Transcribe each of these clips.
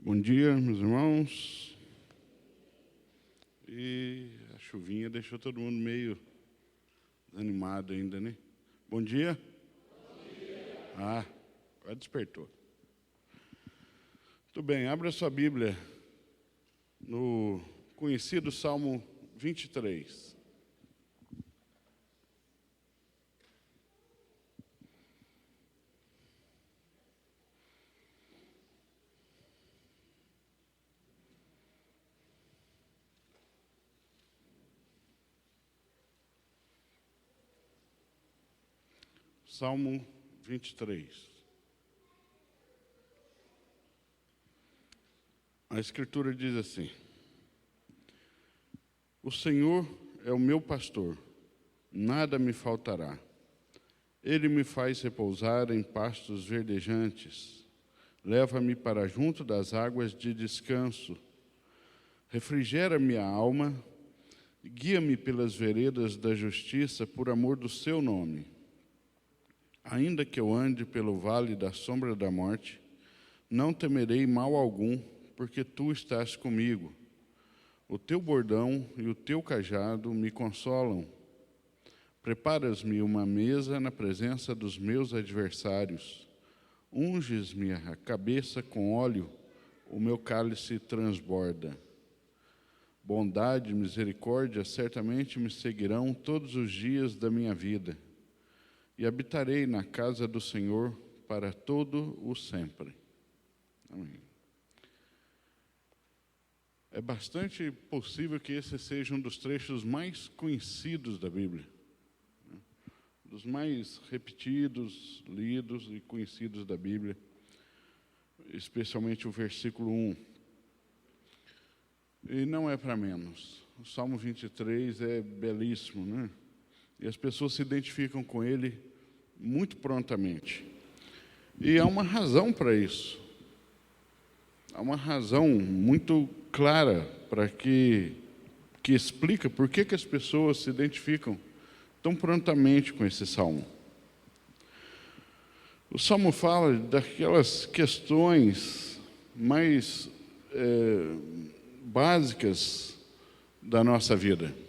Bom dia, meus irmãos. E a chuvinha deixou todo mundo meio desanimado ainda, né? Bom dia. Bom dia. Agora despertou. Muito bem, abra sua Bíblia no conhecido Salmo 23. Salmo 23. A Escritura diz assim: O Senhor é o meu pastor, nada me faltará. Ele me faz repousar em pastos verdejantes, leva-me para junto das águas de descanso, refrigera minha alma, guia-me pelas veredas da justiça por amor do seu nome. Ainda que eu ande pelo vale da sombra da morte, não temerei mal algum, porque tu estás comigo. O teu bordão e o teu cajado me consolam. Preparas-me uma mesa na presença dos meus adversários. Unges-me a cabeça com óleo, o meu cálice transborda. Bondade e misericórdia certamente me seguirão todos os dias da minha vida, e habitarei na casa do Senhor para todo o sempre. Amém. É bastante possível que esse seja um dos trechos mais conhecidos da Bíblia, dos mais repetidos, lidos e conhecidos da Bíblia, especialmente o versículo 1. E não é para menos. O Salmo 23 é belíssimo, né? E as pessoas se identificam com ele muito prontamente. E há uma razão para isso. Há uma razão muito clara para que explica por que as pessoas se identificam tão prontamente com esse salmo. O salmo fala daquelas questões mais básicas da nossa vida.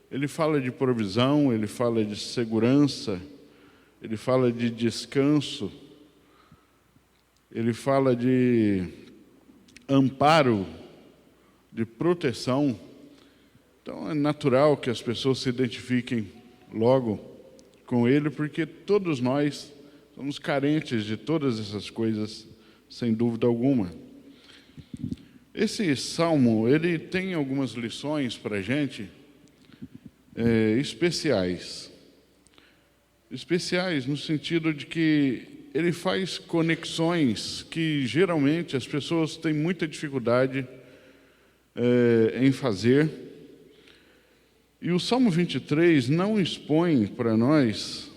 Ele fala de provisão, ele fala de segurança, ele fala de descanso, ele fala de amparo, de proteção. Então é natural que as pessoas se identifiquem logo com ele, porque todos nós somos carentes de todas essas coisas, sem dúvida alguma. Esse salmo, ele tem algumas lições para a gente, especiais no sentido de que ele faz conexões que geralmente as pessoas têm muita dificuldade em fazer. E o Salmo 23 não expõe para nós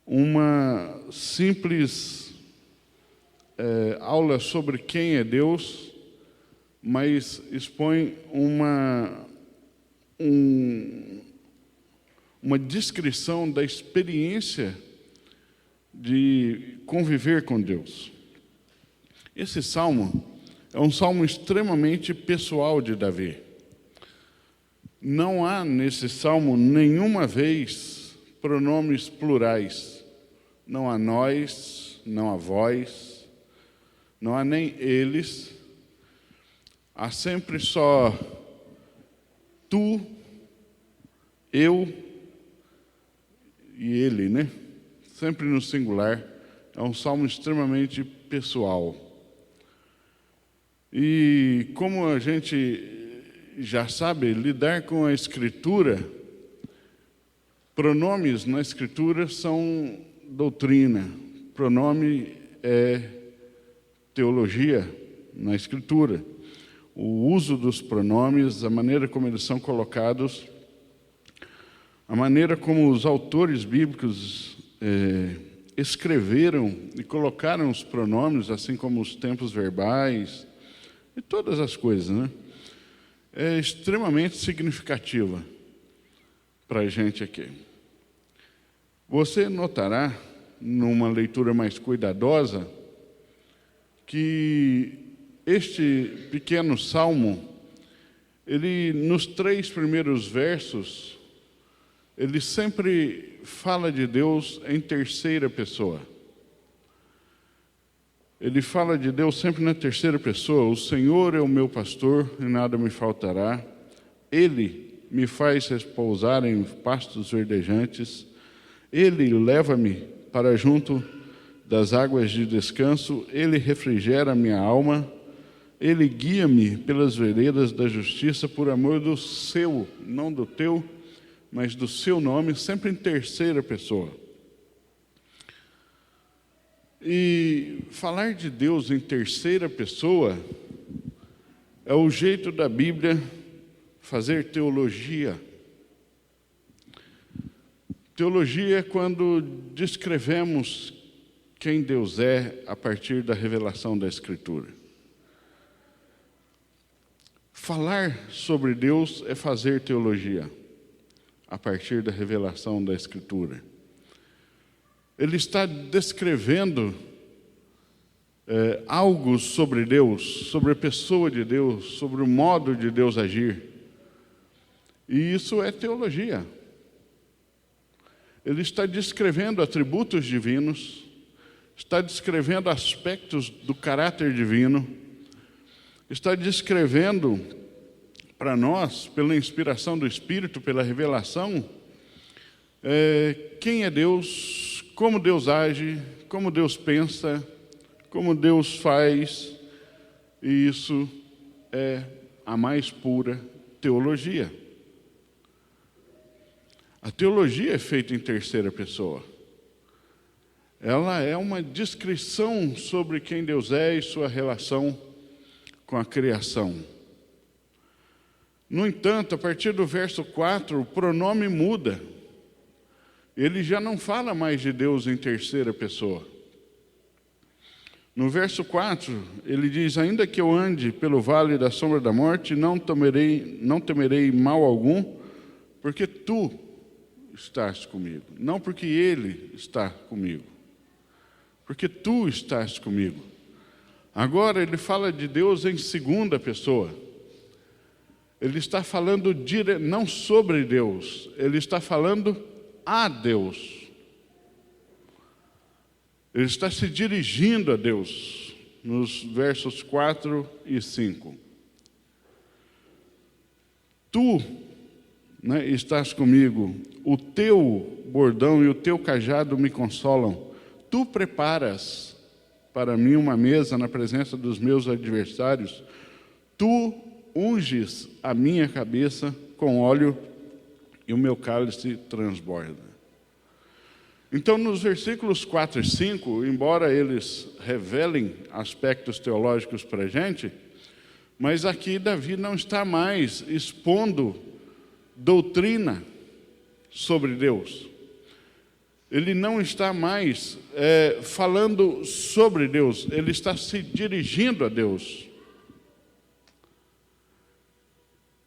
uma simples aula sobre quem é Deus, mas expõe uma descrição da experiência de conviver com Deus. Esse salmo é um salmo extremamente pessoal de Davi. Não há nesse salmo nenhuma vez pronomes plurais. Não há nós, não há vós, não há nem eles. Há sempre só tu, eu e ele, né? Sempre no singular. É um salmo extremamente pessoal. E como a gente já sabe, lidar com a Escritura, pronomes na Escritura são doutrina. Pronome é teologia na Escritura. O uso dos pronomes, a maneira como eles são colocados, a maneira como os autores bíblicos escreveram e colocaram os pronomes, assim como os tempos verbais e todas as coisas, né? É extremamente significativa para a gente aqui. Você notará, numa leitura mais cuidadosa, que este pequeno salmo, ele, nos 3 primeiros versos, ele sempre fala de Deus em terceira pessoa. Ele fala de Deus sempre na terceira pessoa. O Senhor é o meu pastor e nada me faltará. Ele me faz repousar em pastos verdejantes. Ele leva-me para junto das águas de descanso. Ele refrigera minha alma. Ele guia-me pelas veredas da justiça por amor do seu, não do teu, mas do seu nome, sempre em terceira pessoa. E falar de Deus em terceira pessoa é o jeito da Bíblia fazer teologia. Teologia é quando descrevemos quem Deus é a partir da revelação da Escritura. Falar sobre Deus é fazer teologia a partir da revelação da Escritura. Ele está descrevendo algo sobre Deus, sobre a pessoa de Deus, sobre o modo de Deus agir. E isso é teologia. Ele está descrevendo atributos divinos, está descrevendo aspectos do caráter divino, está descrevendo para nós, pela inspiração do Espírito, pela revelação, quem é Deus, como Deus age, como Deus pensa, como Deus faz, e isso é a mais pura teologia. A teologia é feita em terceira pessoa. Ela é uma descrição sobre quem Deus é e sua relação com a criação. No entanto, a partir do verso 4, o pronome muda. Ele já não fala mais de Deus em terceira pessoa. No verso 4, ele diz: ainda que eu ande pelo vale da sombra da morte, não temerei mal algum, porque tu estás comigo. Não porque ele está comigo, porque tu estás comigo. Agora ele fala de Deus em segunda pessoa. Ele está falando não sobre Deus, ele está falando a Deus. Ele está se dirigindo a Deus, nos versos 4 e 5. Tu, estás comigo, o teu bordão e o teu cajado me consolam. Tu preparas para mim uma mesa na presença dos meus adversários. Tu unges a minha cabeça com óleo e o meu cálice transborda. Então, nos versículos 4 e 5, embora eles revelem aspectos teológicos para a gente, mas aqui Davi não está mais expondo doutrina sobre Deus. Ele não está mais falando sobre Deus, ele está se dirigindo a Deus.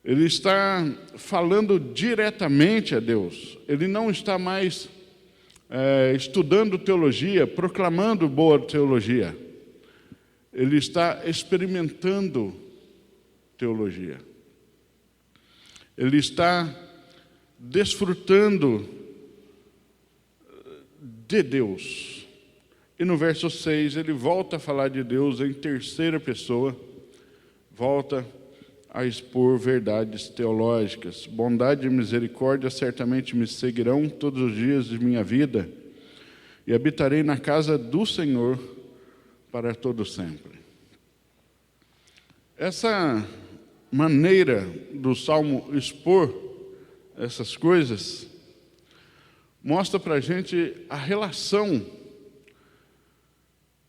Ele está falando diretamente a Deus. Ele não está mais estudando teologia, proclamando boa teologia. Ele está experimentando teologia. Ele está desfrutando de Deus. E no verso 6 ele volta a falar de Deus em terceira pessoa, volta a expor verdades teológicas. Bondade e misericórdia certamente me seguirão todos os dias de minha vida, e habitarei na casa do Senhor para todo sempre. Essa maneira do Salmo expor essas coisas mostra para a gente a relação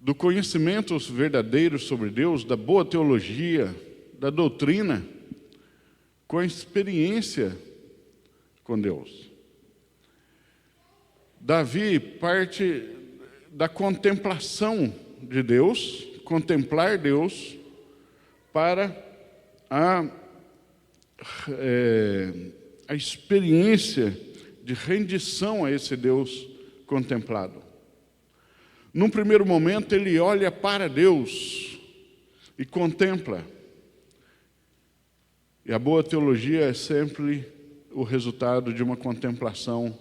do conhecimento verdadeiro sobre Deus, da boa teologia, da doutrina, com a experiência com Deus. Davi parte da contemplação de Deus, contemplar Deus, para a experiência de rendição a esse Deus contemplado. Num primeiro momento, ele olha para Deus e contempla. E a boa teologia é sempre o resultado de uma contemplação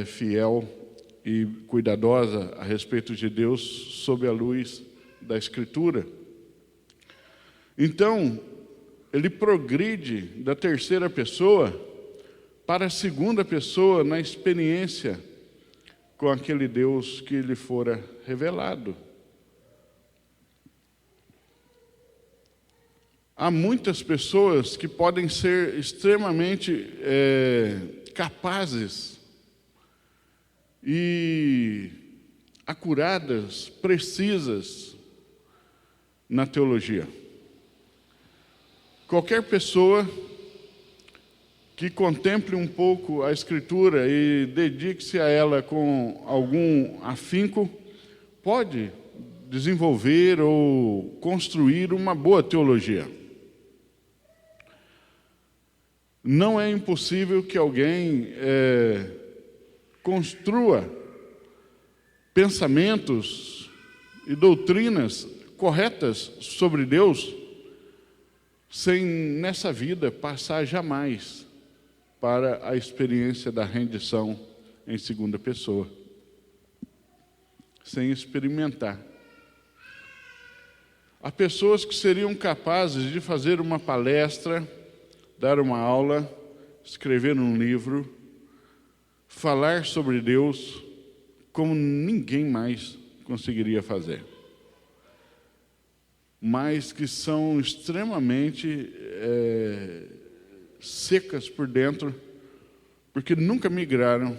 fiel e cuidadosa a respeito de Deus sob a luz da Escritura. Então, ele progride da terceira pessoa para a segunda pessoa na experiência com aquele Deus que lhe fora revelado. Há muitas pessoas que podem ser extremamente capazes e acuradas, precisas na teologia. Qualquer pessoa que contemple um pouco a Escritura e dedique-se a ela com algum afinco, pode desenvolver ou construir uma boa teologia. Não é impossível que alguém construa pensamentos e doutrinas corretas sobre Deus sem, nessa vida, passar jamais para a experiência da rendição em segunda pessoa, sem experimentar. Há pessoas que seriam capazes de fazer uma palestra, dar uma aula, escrever um livro, falar sobre Deus como ninguém mais conseguiria fazer, mas que são extremamente secas por dentro, porque nunca migraram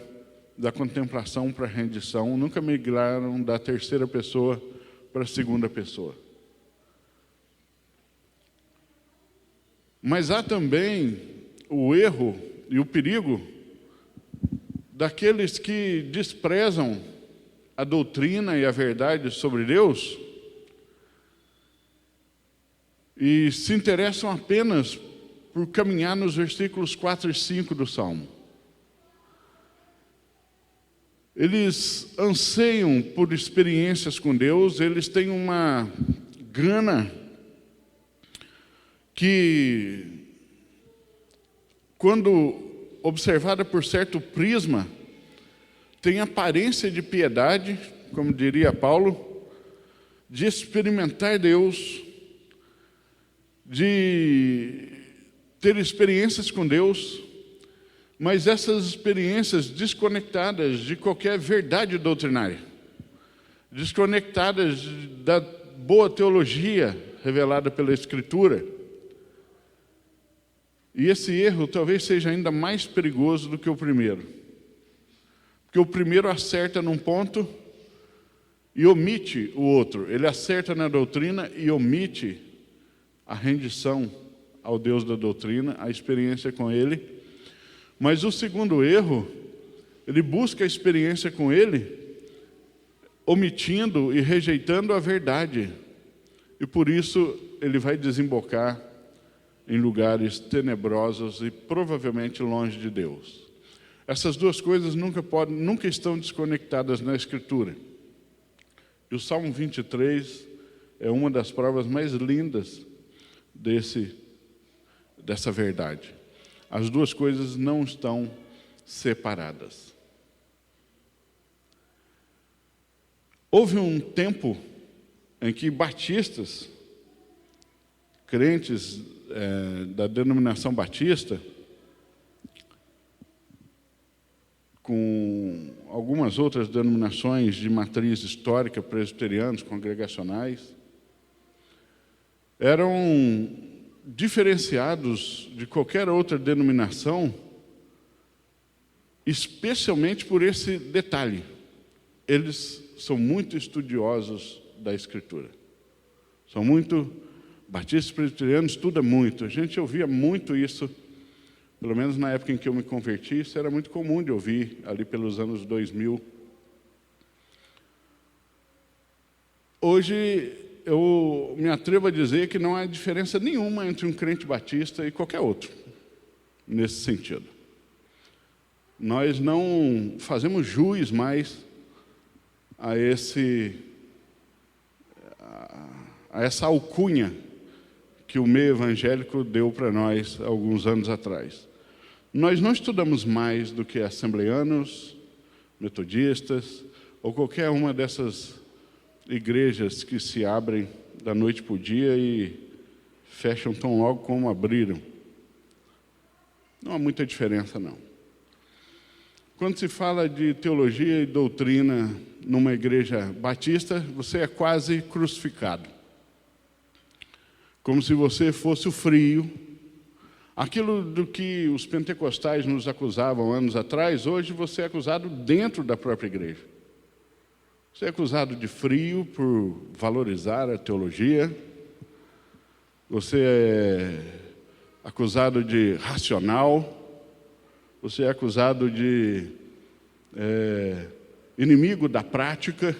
da contemplação para a rendição, nunca migraram da terceira pessoa para a segunda pessoa. Mas há também o erro e o perigo daqueles que desprezam a doutrina e a verdade sobre Deus e se interessam apenas por caminhar nos versículos 4 e 5 do Salmo. Eles anseiam por experiências com Deus, eles têm uma gana que, quando observada por certo prisma, tem aparência de piedade, como diria Paulo, de experimentar Deus, de ter experiências com Deus, mas essas experiências desconectadas de qualquer verdade doutrinária, desconectadas da boa teologia revelada pela Escritura. E esse erro talvez seja ainda mais perigoso do que o primeiro, porque o primeiro acerta num ponto e omite o outro. Ele acerta na doutrina e omite a rendição ao Deus da doutrina, a experiência com Ele. Mas o segundo erro, ele busca a experiência com Ele, omitindo e rejeitando a verdade. E por isso ele vai desembocar em lugares tenebrosos e provavelmente longe de Deus. Essas duas coisas nunca estão desconectadas na Escritura. E o Salmo 23 é uma das provas mais lindas dessa verdade. As duas coisas não estão separadas. Houve um tempo em que batistas, crentes da denominação batista, com algumas outras denominações de matriz histórica, presbiterianos, congregacionais, eram diferenciados de qualquer outra denominação, especialmente por esse detalhe. Eles são muito estudiosos da Escritura. São muito... Batistas presbiterianos estudam muito. A gente ouvia muito isso, pelo menos na época em que eu me converti, isso era muito comum de ouvir, ali pelos anos 2000. Hoje, eu me atrevo a dizer que não há diferença nenhuma entre um crente batista e qualquer outro, nesse sentido. Nós não fazemos jus mais a essa alcunha que o meio evangélico deu para nós alguns anos atrás. Nós não estudamos mais do que assembleianos, metodistas, ou qualquer uma dessas igrejas que se abrem da noite para o dia e fecham tão logo como abriram. Não há muita diferença, não. Quando se fala de teologia e doutrina numa igreja batista, você é quase crucificado. Como se você fosse o frio. Aquilo do que os pentecostais nos acusavam anos atrás, hoje você é acusado dentro da própria igreja. Você é acusado de frio por valorizar a teologia. Você é acusado de racional. Você é acusado de inimigo da prática.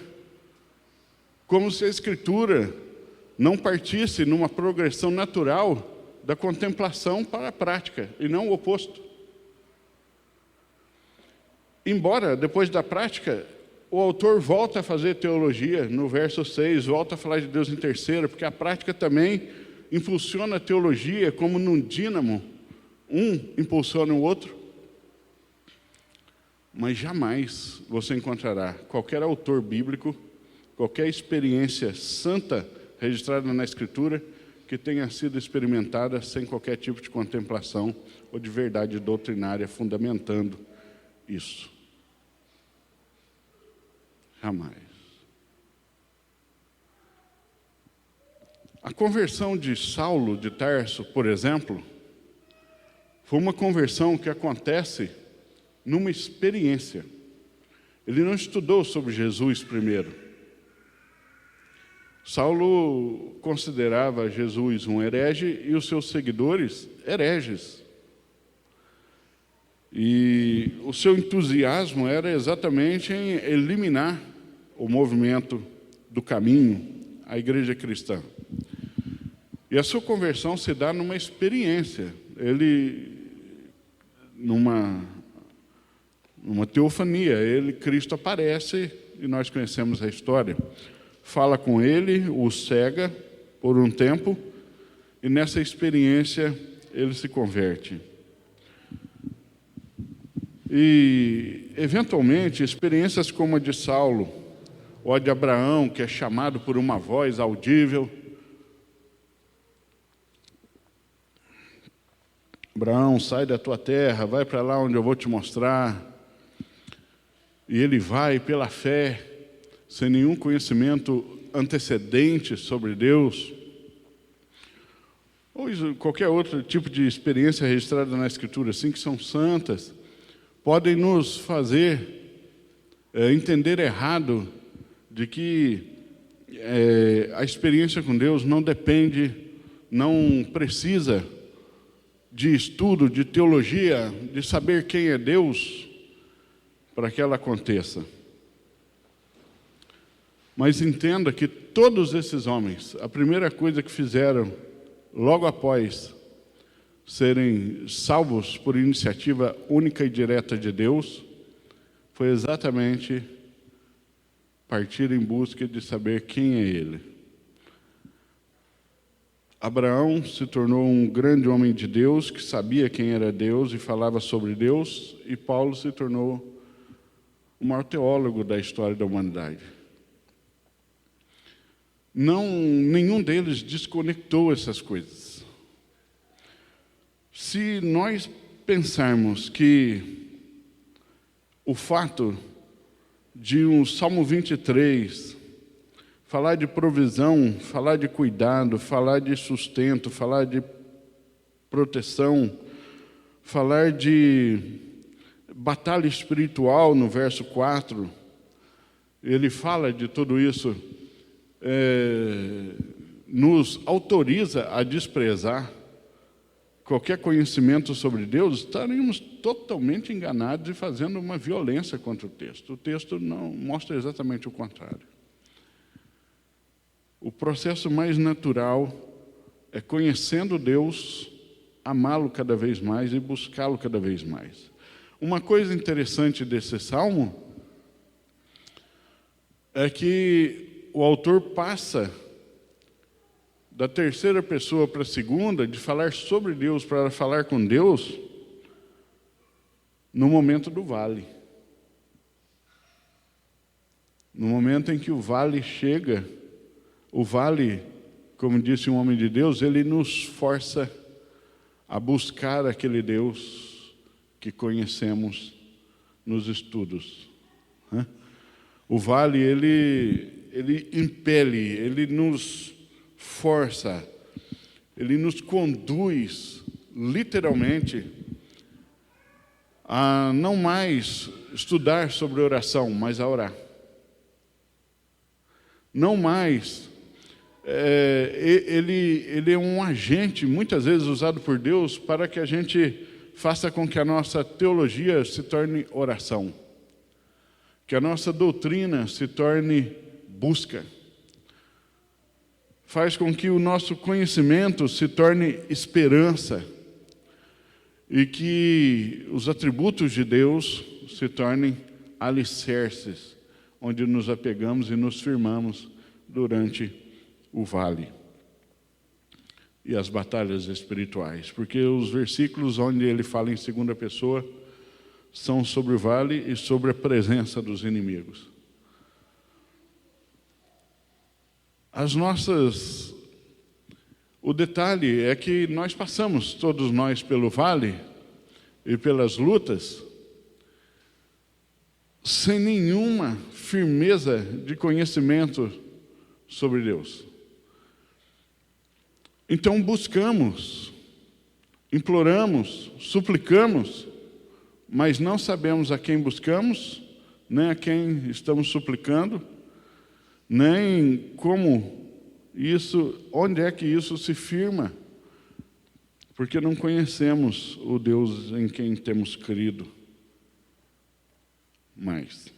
Como se a Escritura não partisse numa progressão natural da contemplação para a prática, e não o oposto. Embora, depois da prática, o autor volta a fazer teologia, no verso 6, volta a falar de Deus em terceira, porque a prática também impulsiona a teologia como num dínamo, um impulsiona o outro. Mas jamais você encontrará qualquer autor bíblico, qualquer experiência santa registrada na Escritura, que tenha sido experimentada sem qualquer tipo de contemplação ou de verdade doutrinária fundamentando isso. Jamais. A conversão de Saulo de Tarso, por exemplo, foi uma conversão que acontece numa experiência. Ele não estudou sobre Jesus primeiro. Saulo considerava Jesus um herege e os seus seguidores hereges. E o seu entusiasmo era exatamente em eliminar o movimento do caminho, a igreja cristã. E a sua conversão se dá numa experiência. Ele, numa teofania, Cristo aparece e nós conhecemos a história. Fala com ele, o cega por um tempo, e nessa experiência ele se converte. E, eventualmente, experiências como a de Saulo, ou a de Abraão, que é chamado por uma voz audível. Abraão, sai da tua terra, vai para lá onde eu vou te mostrar. E ele vai pela fé, sem nenhum conhecimento antecedente sobre Deus, ou qualquer outro tipo de experiência registrada na Escritura, assim, que são santas, podem nos fazer entender errado de que a experiência com Deus não depende, não precisa de estudo, de teologia, de saber quem é Deus, para que ela aconteça. Mas entenda que todos esses homens, a primeira coisa que fizeram, logo após serem salvos por iniciativa única e direta de Deus, foi exatamente partir em busca de saber quem é Ele. Abraão se tornou um grande homem de Deus, que sabia quem era Deus e falava sobre Deus, e Paulo se tornou o maior teólogo da história da humanidade. Nenhum deles desconectou essas coisas. Se nós pensarmos que o fato de um Salmo 23 falar de provisão, falar de cuidado, falar de sustento, falar de proteção, falar de batalha espiritual no verso 4, ele fala de tudo isso, nos autoriza a desprezar qualquer conhecimento sobre Deus, estaríamos totalmente enganados e fazendo uma violência contra o texto. O texto não mostra exatamente o contrário. O processo mais natural é, conhecendo Deus, amá-lo cada vez mais e buscá-lo cada vez mais. Uma coisa interessante desse salmo é que o autor passa da terceira pessoa para a segunda, de falar sobre Deus para falar com Deus, no momento do vale. No momento em que o vale chega, o vale, como disse um homem de Deus, ele nos força a buscar aquele Deus que conhecemos nos estudos. O vale, ele impele, ele nos força, ele nos conduz, literalmente, a não mais estudar sobre oração, mas a orar. Não mais, ele é um agente, muitas vezes usado por Deus, para que a gente faça com que a nossa teologia se torne oração, que a nossa doutrina se torne busca, faz com que o nosso conhecimento se torne esperança e que os atributos de Deus se tornem alicerces, onde nos apegamos e nos firmamos durante o vale e as batalhas espirituais. Porque os versículos onde ele fala em segunda pessoa são sobre o vale e sobre a presença dos inimigos. O detalhe é que nós passamos, todos nós, pelo vale e pelas lutas, sem nenhuma firmeza de conhecimento sobre Deus. Então buscamos, imploramos, suplicamos, mas não sabemos a quem buscamos, nem a quem estamos suplicando, nem como isso, onde é que isso se firma, porque não conhecemos o Deus em quem temos crido mais.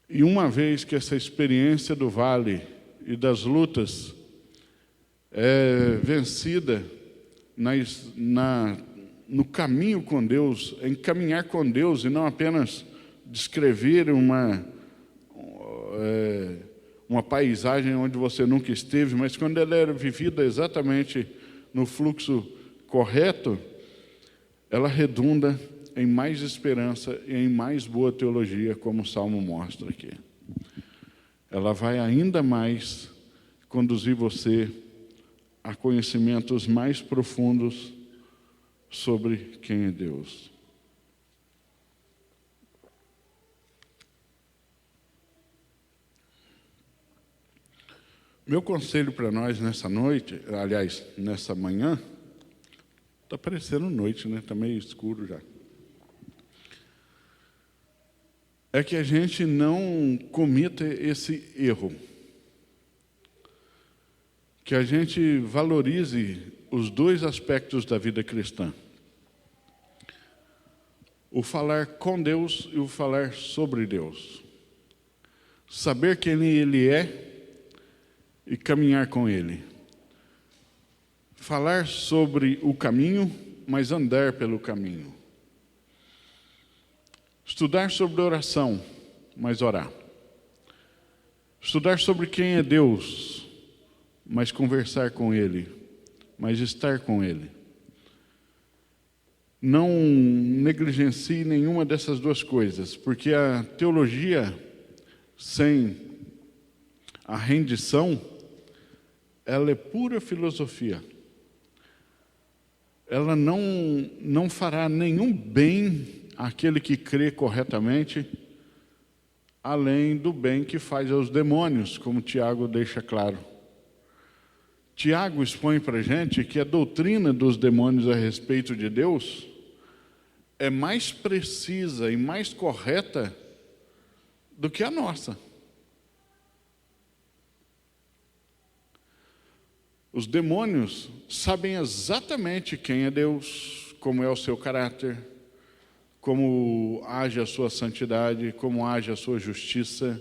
E uma vez que essa experiência do vale e das lutas é vencida no caminho com Deus, em caminhar com Deus e não apenas descrever uma paisagem onde você nunca esteve, mas quando ela era vivida exatamente no fluxo correto, ela redunda em mais esperança e em mais boa teologia, como o Salmo mostra aqui. Ela vai ainda mais conduzir você a conhecimentos mais profundos sobre quem é Deus. Meu conselho para nós nessa noite, aliás, nessa manhã, está parecendo noite, né? Está meio escuro já. É que a gente não cometa esse erro. Que a gente valorize os dois aspectos da vida cristã. O falar com Deus e o falar sobre Deus. Saber quem Ele é e caminhar com Ele. Falar sobre o caminho, mas andar pelo caminho. Estudar sobre oração, mas orar. Estudar sobre quem é Deus, mas conversar com Ele, mas estar com Ele. Não negligencie nenhuma dessas duas coisas, porque a teologia sem a rendição, ela é pura filosofia. Ela não fará nenhum bem àquele que crê corretamente, além do bem que faz aos demônios, como Tiago deixa claro. Tiago expõe para a gente que a doutrina dos demônios a respeito de Deus é mais precisa e mais correta do que a nossa. Os demônios sabem exatamente quem é Deus, como é o seu caráter, como age a sua santidade, como age a sua justiça.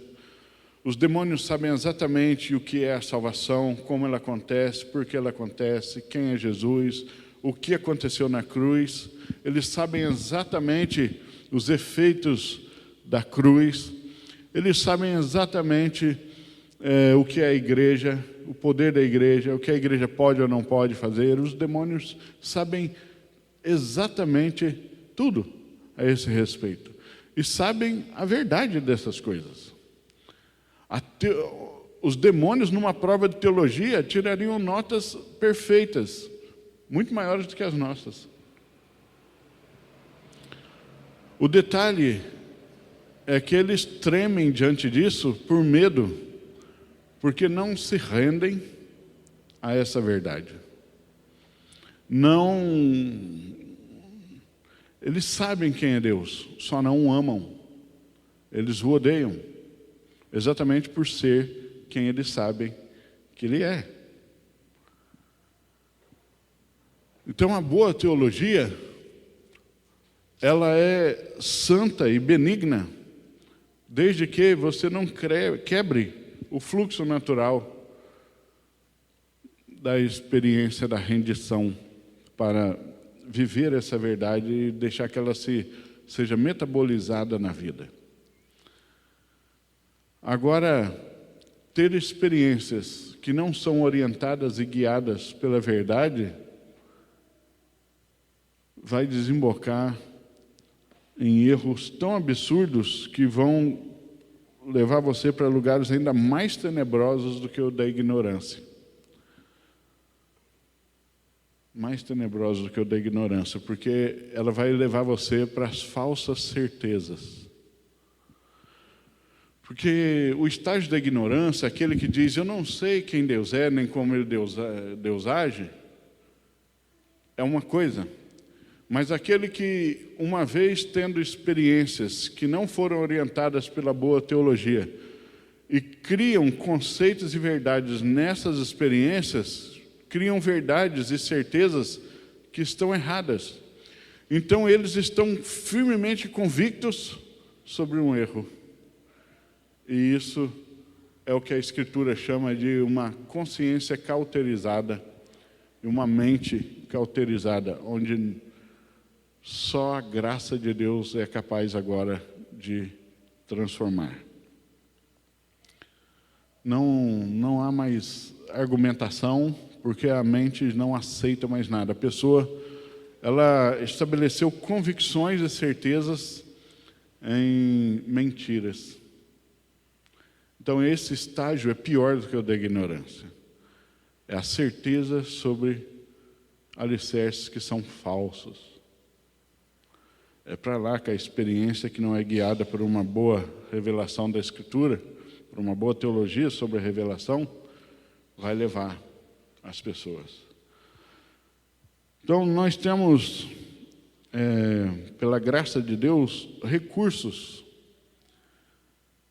Os demônios sabem exatamente o que é a salvação, como ela acontece, por que ela acontece, quem é Jesus, o que aconteceu na cruz. Eles sabem exatamente os efeitos da cruz. Eles sabem exatamente o que é a igreja, o poder da igreja, o que a igreja pode ou não pode fazer. Os demônios sabem exatamente tudo a esse respeito. E sabem a verdade dessas coisas. Os demônios, numa prova de teologia, tirariam notas perfeitas, muito maiores do que as nossas. O detalhe é que eles tremem diante disso por medo, porque não se rendem a essa verdade. Eles sabem quem é Deus, só não o amam. Eles o odeiam, exatamente por ser quem eles sabem que Ele é. Então, a boa teologia, ela é santa e benigna, desde que você não quebre o fluxo natural da experiência da rendição para viver essa verdade e deixar que ela seja metabolizada na vida. Agora, ter experiências que não são orientadas e guiadas pela verdade vai desembocar em erros tão absurdos que vão levar você para lugares ainda mais tenebrosos do que o da ignorância. Mais tenebrosos do que o da ignorância, porque ela vai levar você para as falsas certezas. Porque o estágio da ignorância, aquele que diz, eu não sei quem Deus é, nem como Deus age, é uma coisa. Mas aquele que, uma vez tendo experiências que não foram orientadas pela boa teologia e criam conceitos e verdades nessas experiências, criam verdades e certezas que estão erradas. Então, eles estão firmemente convictos sobre um erro. E isso é o que a Escritura chama de uma consciência cauterizada, e uma mente cauterizada, onde só a graça de Deus é capaz agora de transformar. Não há mais argumentação, porque a mente não aceita mais nada. A pessoa, ela estabeleceu convicções e certezas em mentiras. Então, esse estágio é pior do que o da ignorância. É a certeza sobre alicerces que são falsos. É para lá que a experiência que não é guiada por uma boa revelação da Escritura, por uma boa teologia sobre a revelação, vai levar as pessoas. Então, nós temos, pela graça de Deus, recursos,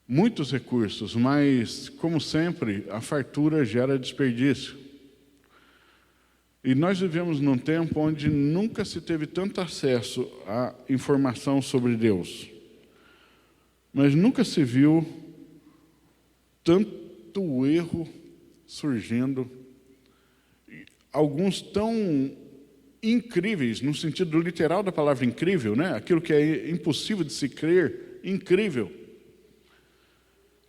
muitos recursos, mas, como sempre, a fartura gera desperdício. E nós vivemos num tempo onde nunca se teve tanto acesso à informação sobre Deus, mas nunca se viu tanto erro surgindo, alguns tão incríveis, no sentido literal da palavra incrível, né? Aquilo que é impossível de se crer, incrível.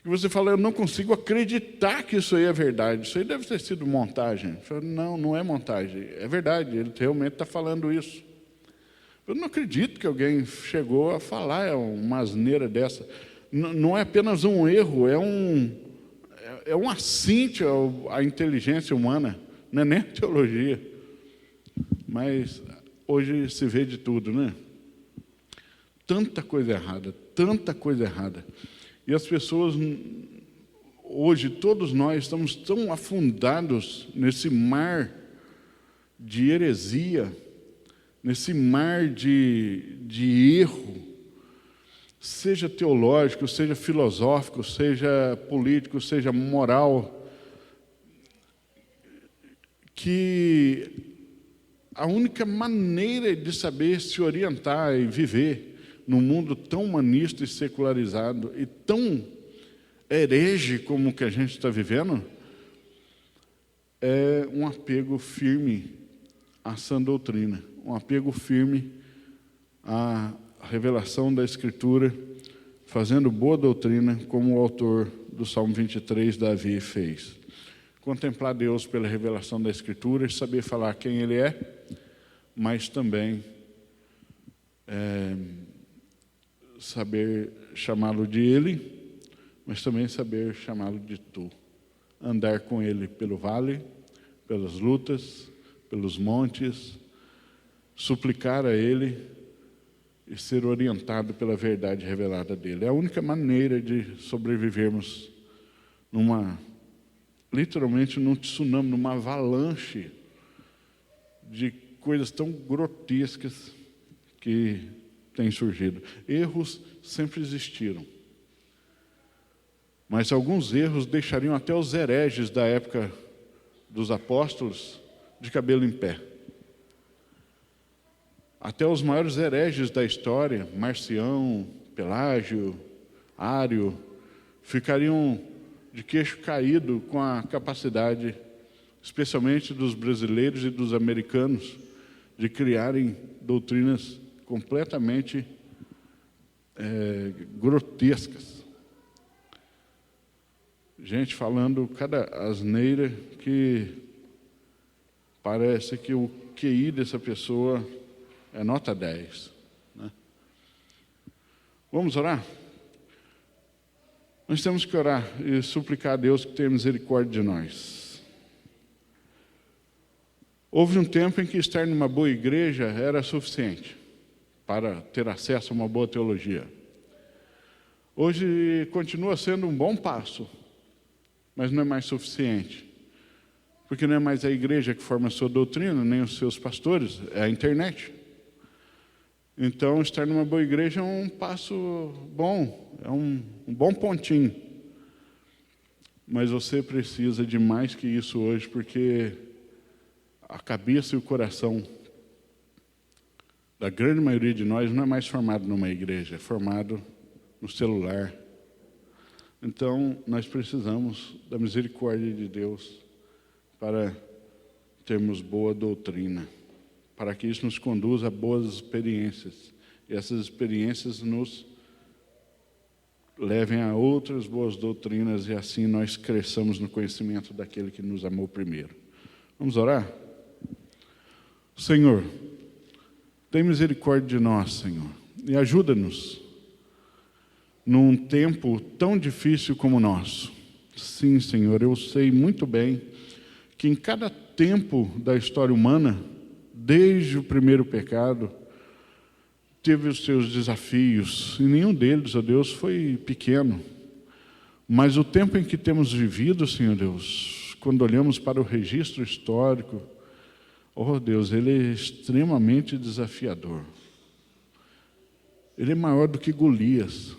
E você fala, eu não consigo acreditar que isso aí é verdade, isso aí deve ter sido montagem. Eu falo, não é montagem, é verdade, ele realmente está falando isso. Eu não acredito que alguém chegou a falar uma asneira dessa. Não é apenas um erro, é um assinte à inteligência humana, não é nem a teologia. Mas hoje se vê de tudo, né? Tanta coisa errada, tanta coisa errada. E as pessoas, hoje, todos nós estamos tão afundados nesse mar de heresia, nesse mar de erro, seja teológico, seja filosófico, seja político, seja moral, que a única maneira de saber se orientar e viver num mundo tão humanista e secularizado e tão herege como o que a gente está vivendo, é um apego firme à sã doutrina, um apego firme à revelação da Escritura, fazendo boa doutrina, como o autor do Salmo 23, Davi, fez. Contemplar Deus pela revelação da Escritura e saber falar quem Ele é, mas também saber chamá-lo de Ele, mas também saber chamá-lo de Tu. Andar com Ele pelo vale, pelas lutas, pelos montes, suplicar a Ele e ser orientado pela verdade revelada dEle. É a única maneira de sobrevivermos literalmente num tsunami, numa avalanche de coisas tão grotescas que têm surgido. Erros sempre existiram, mas alguns erros deixariam até os hereges da época dos apóstolos de cabelo em pé. Até os maiores hereges da história, Marcião, Pelágio, Ário, ficariam de queixo caído com a capacidade, especialmente dos brasileiros e dos americanos, de criarem doutrinas completamente grotescas. Gente falando cada asneira que parece que o QI dessa pessoa é nota 10. Né? Vamos orar? Nós temos que orar e suplicar a Deus que tenha misericórdia de nós. Houve um tempo em que estar numa boa igreja era suficiente para ter acesso a uma boa teologia. Hoje continua sendo um bom passo, mas não é mais suficiente. Porque não é mais a igreja que forma a sua doutrina, nem os seus pastores, é a internet. Então, estar numa boa igreja é um passo bom, é um bom pontinho. Mas você precisa de mais que isso hoje, porque a cabeça e o coração da grande maioria de nós não é mais formado numa igreja, é formado no celular. Então, nós precisamos da misericórdia de Deus para termos boa doutrina, para que isso nos conduza a boas experiências. E essas experiências nos levem a outras boas doutrinas e assim nós cresçamos no conhecimento daquele que nos amou primeiro. Vamos orar? Senhor, tem misericórdia de nós, Senhor, e ajuda-nos num tempo tão difícil como o nosso. Sim, Senhor, eu sei muito bem que em cada tempo da história humana, desde o primeiro pecado, teve os seus desafios, e nenhum deles, ó Deus, foi pequeno. Mas o tempo em que temos vivido, Senhor Deus, quando olhamos para o registro histórico, ó Deus, ele é extremamente desafiador. Ele é maior do que Golias,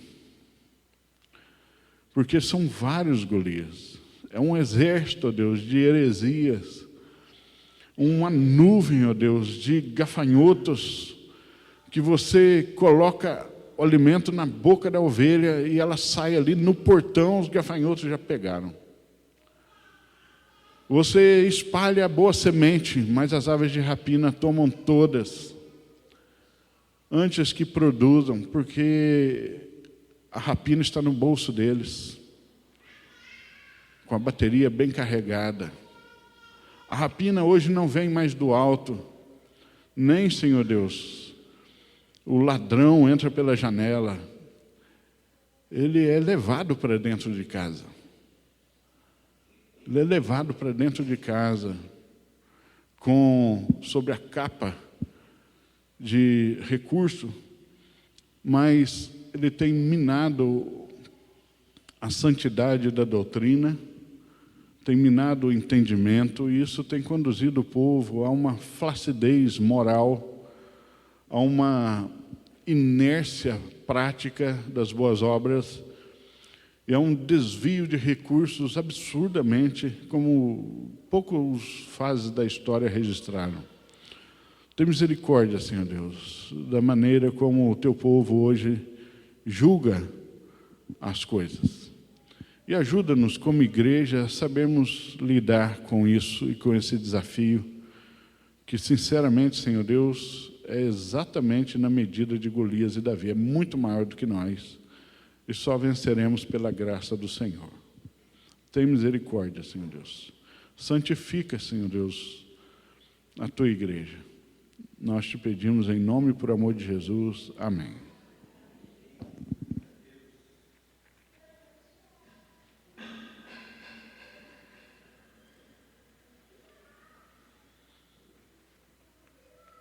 porque são vários Golias. É um exército, ó Deus, de heresias, uma nuvem, ó Deus, de gafanhotos, que você coloca o alimento na boca da ovelha e ela sai ali no portão, os gafanhotos já pegaram. Você espalha a boa semente, mas as aves de rapina tomam todas, antes que produzam, porque a rapina está no bolso deles, com a bateria bem carregada. A rapina hoje não vem mais do alto, nem, Senhor Deus, o ladrão entra pela janela. Ele é levado para dentro de casa. Ele é levado para dentro de casa, sobre a capa de recurso, mas ele tem minado a santidade da doutrina, tem minado o entendimento, e isso tem conduzido o povo a uma flacidez moral, a uma inércia prática das boas obras, e a um desvio de recursos absurdamente, como poucas fases da história registraram. Tem misericórdia, Senhor Deus, da maneira como o teu povo hoje julga as coisas. E ajuda-nos como igreja a sabermos lidar com isso e com esse desafio, que sinceramente, Senhor Deus, é exatamente na medida de Golias e Davi, é muito maior do que nós. e só venceremos pela graça do Senhor. Tem misericórdia, Senhor Deus. Santifica, Senhor Deus, a tua igreja. Nós te pedimos em nome e por amor de Jesus. Amém.